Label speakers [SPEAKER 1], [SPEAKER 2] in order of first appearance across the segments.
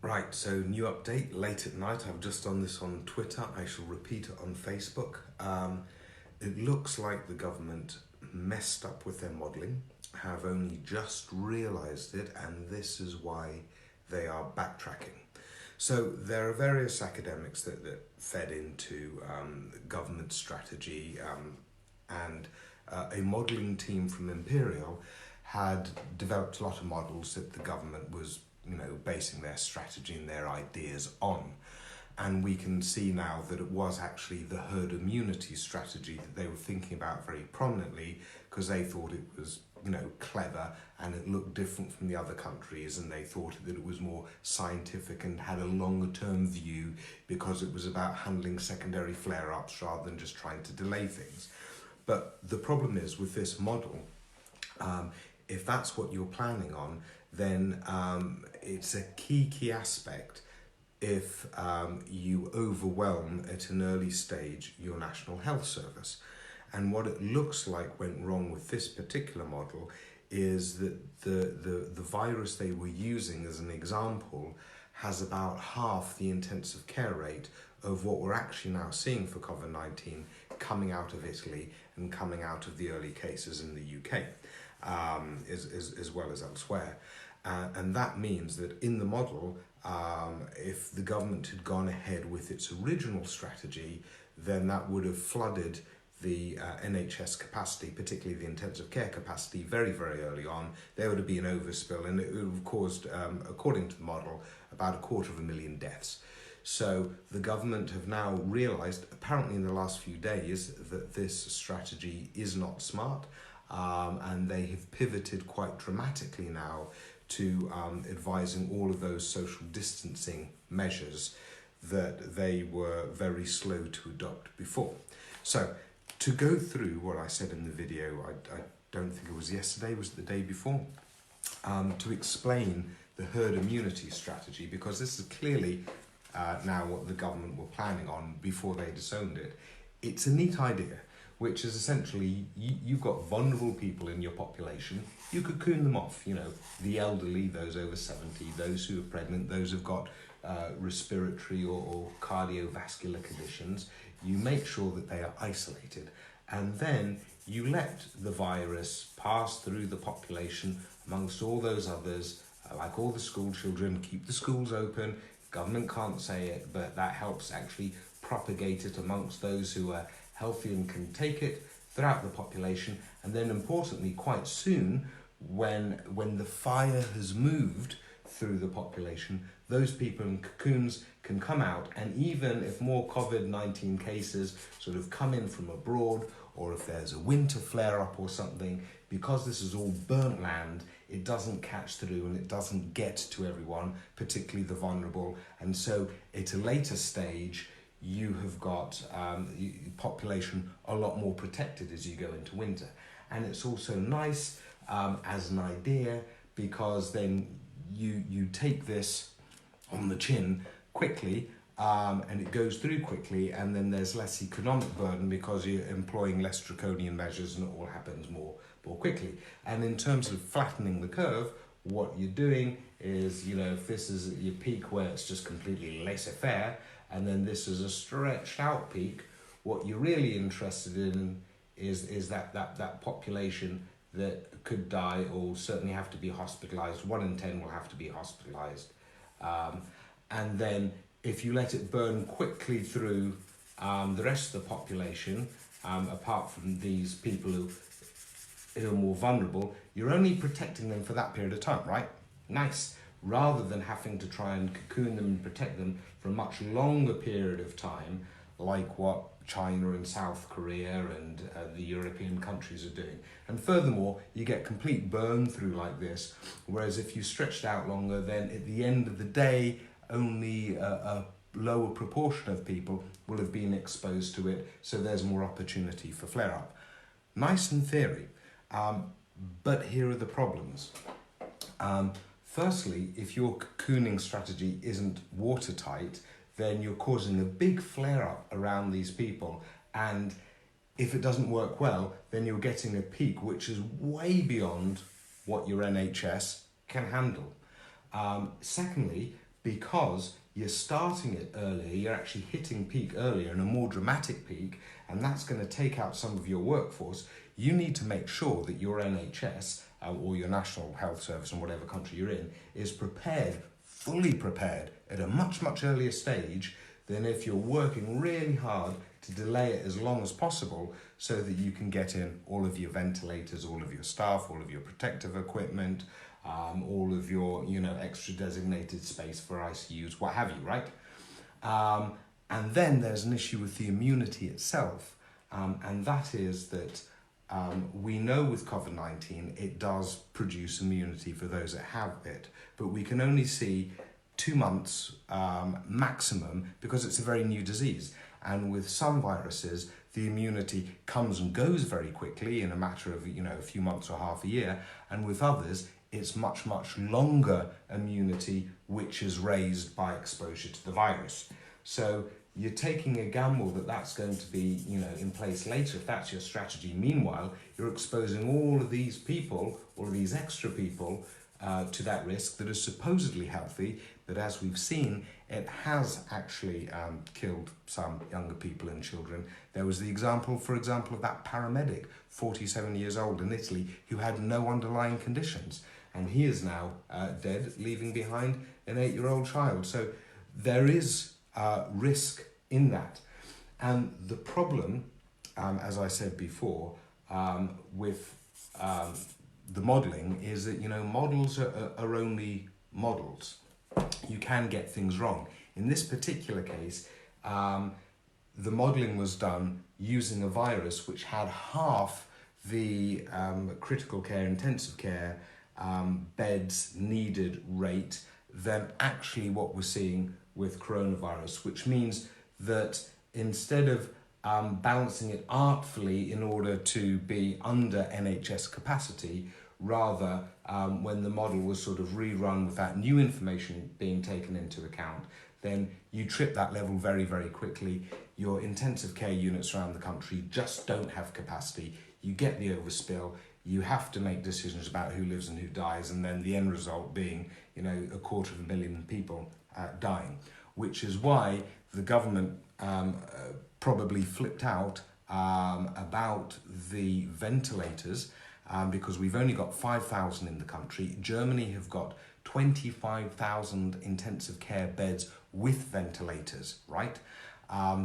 [SPEAKER 1] Right, so new update late at night. I've just done this on Twitter. I shall repeat it on Facebook. It looks like the government messed up with their modelling, have only just realised it, and this is why they are backtracking. So there are various academics that fed into government strategy, and a modelling team from Imperial had developed a lot of models that the government was basing their strategy and their ideas on. And we can see now that it was actually the herd immunity strategy that they were thinking about very prominently, because they thought it was, clever and it looked different from the other countries, and they thought that it was more scientific and had a longer term view because it was about handling secondary flare-ups rather than just trying to delay things. But the problem is with this model, if that's what you're planning on, then it's a key aspect if you overwhelm at an early stage your National Health Service. And what it looks like went wrong with this particular model is that the virus they were using as an example has about half the intensive care rate of what we're actually now seeing for COVID-19 coming out of Italy and coming out of the early cases in the UK, as well as elsewhere. And that means that in the model, if the government had gone ahead with its original strategy, then that would have flooded the NHS capacity, particularly the intensive care capacity, very, very early on. There would have been overspill, and it would have caused, according to the model, about 250,000 deaths. So the government have now realised, apparently in the last few days, that this strategy is not smart, and they have pivoted quite dramatically now to advising all of those social distancing measures that they were very slow to adopt before. So to go through what I said in the video, I don't think it was yesterday, it was the day before, to explain the herd immunity strategy, because this is clearly now what the government were planning on before they disowned it. It's a neat idea, which is essentially you've got vulnerable people in your population. You cocoon them off, the elderly, those over 70, those who are pregnant, those who've got respiratory or cardiovascular conditions. You make sure that they are isolated, and then you let the virus pass through the population amongst all those others, like all the school children. Keep the schools open. Government can't say it, but that helps actually propagate it amongst those who are healthy and can take it throughout the population. And then importantly, quite soon, when the fire has moved through the population, those people in cocoons can come out, and even if more COVID-19 cases sort of come in from abroad, or if there's a winter flare-up or something, because this is all burnt land, it doesn't catch through and it doesn't get to everyone, particularly the vulnerable. And so at a later stage, you have got population a lot more protected as you go into winter. And it's also nice as an idea, because then you take this on the chin quickly, and it goes through quickly, and then there's less economic burden because you're employing less draconian measures, and it all happens more quickly. And in terms of flattening the curve, what you're doing is, if this is your peak where it's just completely laissez-faire, and then this is a stretched out peak, what you're really interested in is that population that could die or certainly have to be hospitalised. 1 in 10 will have to be hospitalised. And then if you let it burn quickly through the rest of the population, apart from these people who are more vulnerable, you're only protecting them for that period of time, right? Nice. Rather than having to try and cocoon them and protect them for a much longer period of time, like what China and South Korea and the European countries are doing. And furthermore, you get complete burn through like this, whereas if you stretched out longer, then at the end of the day, only a lower proportion of people will have been exposed to it, so there's more opportunity for flare-up. Nice in theory, but here are the problems. Firstly, if your cocooning strategy isn't watertight, then you're causing a big flare-up around these people, and if it doesn't work well, then you're getting a peak which is way beyond what your NHS can handle. Secondly, because you're starting it earlier, you're actually hitting peak earlier and a more dramatic peak, and that's going to take out some of your workforce. You need to make sure that your NHS or your National Health Service in whatever country you're in is prepared, fully prepared at a much, much earlier stage than if you're working really hard to delay it as long as possible so that you can get in all of your ventilators, all of your staff, all of your protective equipment, all of your, extra designated space for ICUs, what have you, right? And then there's an issue with the immunity itself, and that is that we know with COVID-19 it does produce immunity for those that have it, but we can only see 2 months maximum because it's a very new disease. And with some viruses, the immunity comes and goes very quickly in a matter of a few months or half a year, and with others, it's much, much longer immunity, which is raised by exposure to the virus. So you're taking a gamble that that's going to be, in place later, if that's your strategy. Meanwhile, you're exposing all of these people, all of these extra people, to that risk that is supposedly healthy, but as we've seen, it has actually killed some younger people and children. There was the example, for example, of that paramedic, 47 years old in Italy, who had no underlying conditions, and he is now dead, leaving behind an 8-year-old child. So there is risk in that. And the problem, as I said before, with the modelling is that, models are only models. You can get things wrong. In this particular case, the modelling was done using a virus which had half the critical care, intensive care beds needed rate than actually what we're seeing with coronavirus, which means that instead of balancing it artfully in order to be under NHS capacity, rather when the model was sort of rerun with that new information being taken into account, then you trip that level very, very quickly. Your intensive care units around the country just don't have capacity. You get the overspill. You have to make decisions about who lives and who dies, and then the end result being, 250,000 people dying, which is why the government probably flipped out about the ventilators, because we've only got 5,000 in the country. Germany have got 25,000 intensive care beds with ventilators, right?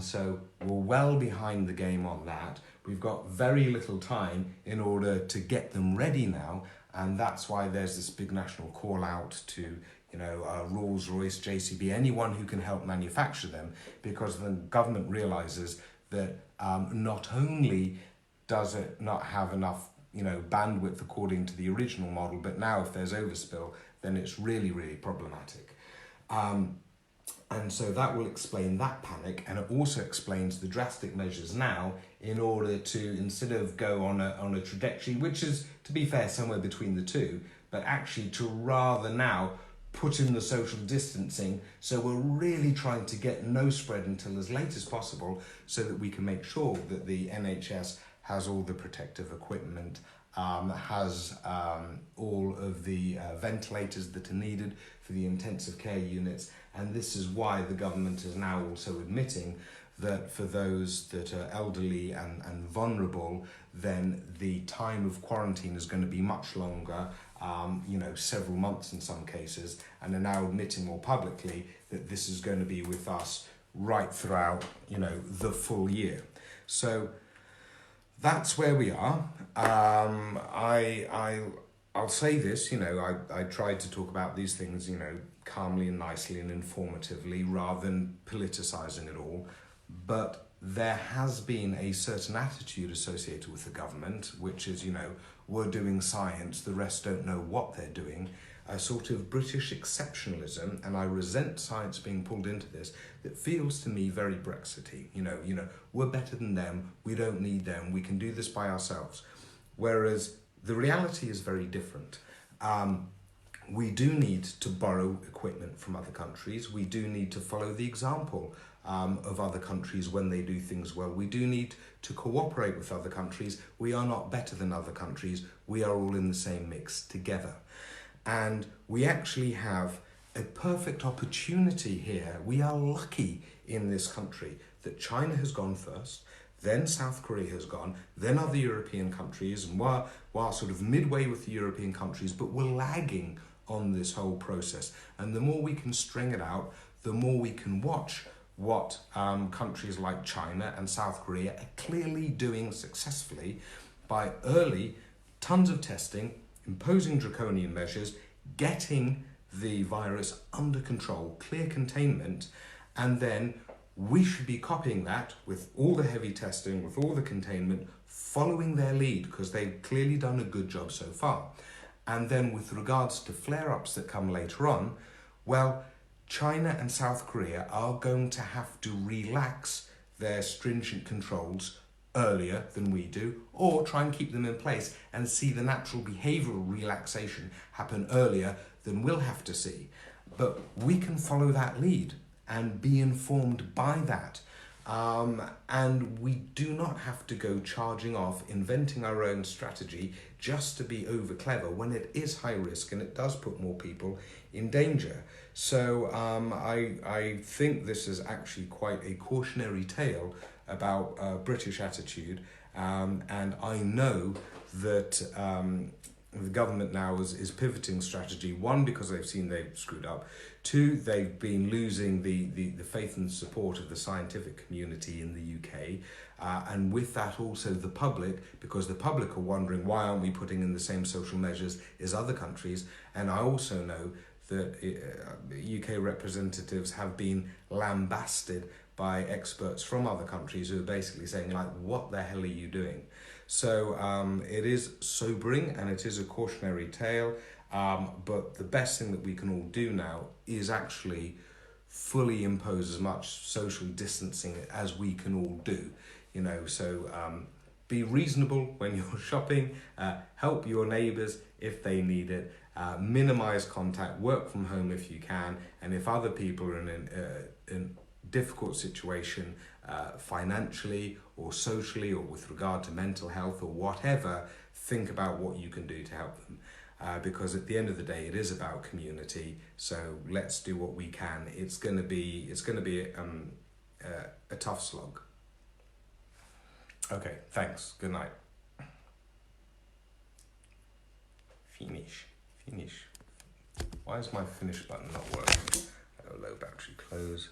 [SPEAKER 1] So we're well behind the game on that. We've got very little time in order to get them ready now, and that's why there's this big national call out to Rolls-Royce, JCB, anyone who can help manufacture them, because the government realises that not only does it not have enough bandwidth according to the original model, but now if there's overspill, then it's really, really problematic. And so that will explain that panic, and it also explains the drastic measures now in order to, instead of go on a trajectory, which is, to be fair, somewhere between the two, but actually to rather now put in the social distancing. So we're really trying to get no spread until as late as possible so that we can make sure that the NHS has all the protective equipment, has all of the ventilators that are needed for the intensive care units. And this is why the government is now also admitting that for those that are elderly and vulnerable, then the time of quarantine is going to be much longer, several months in some cases, and are now admitting more publicly that this is going to be with us right throughout, the full year. So that's where we are. I'll say this, I tried to talk about these things, calmly and nicely and informatively rather than politicising it all. But there has been a certain attitude associated with the government, which is, we're doing science, the rest don't know what they're doing. A sort of British exceptionalism, and I resent science being pulled into this, that feels to me very Brexity. We're better than them, we don't need them, we can do this by ourselves. Whereas the reality is very different. We do need to borrow equipment from other countries. We do need to follow the example of other countries when they do things well. We do need to cooperate with other countries. We are not better than other countries. We are all in the same mix together. And we actually have a perfect opportunity here. We are lucky in this country that China has gone first, then South Korea has gone, then other European countries, and we're sort of midway with the European countries, but we're lagging on this whole process. And the more we can string it out, the more we can watch what countries like China and South Korea are clearly doing successfully by early tons of testing, imposing draconian measures, getting the virus under control, clear containment, and then we should be copying that with all the heavy testing, with all the containment, following their lead, because they've clearly done a good job so far. And then with regards to flare-ups that come later on, well, China and South Korea are going to have to relax their stringent controls earlier than we do, or try and keep them in place and see the natural behavioural relaxation happen earlier than we'll have to see. But we can follow that lead and be informed by that. And we do not have to go charging off, inventing our own strategy just to be over clever when it is high risk and it does put more people in danger. So I think this is actually quite a cautionary tale about British attitude, and I know that the government now is pivoting strategy. One, because they've seen they've screwed up. Two, they've been losing the faith and support of the scientific community in the UK. And with that also the public, because the public are wondering, why aren't we putting in the same social measures as other countries? And I also know that UK representatives have been lambasted by experts from other countries who are basically saying, like, what the hell are you doing? So it is sobering and it is a cautionary tale, but the best thing that we can all do now is actually fully impose as much social distancing as we can all do, you know. So be reasonable when you're shopping, help your neighbours if they need it, minimise contact, work from home if you can, and if other people are in difficult situation financially or socially or with regard to mental health or whatever, think about what you can do to help them, because at the end of the day it is about community. So let's do what we can. It's going to be a tough slog. Okay, thanks, good night. Finish. Why is my finish button not working? Low battery, close.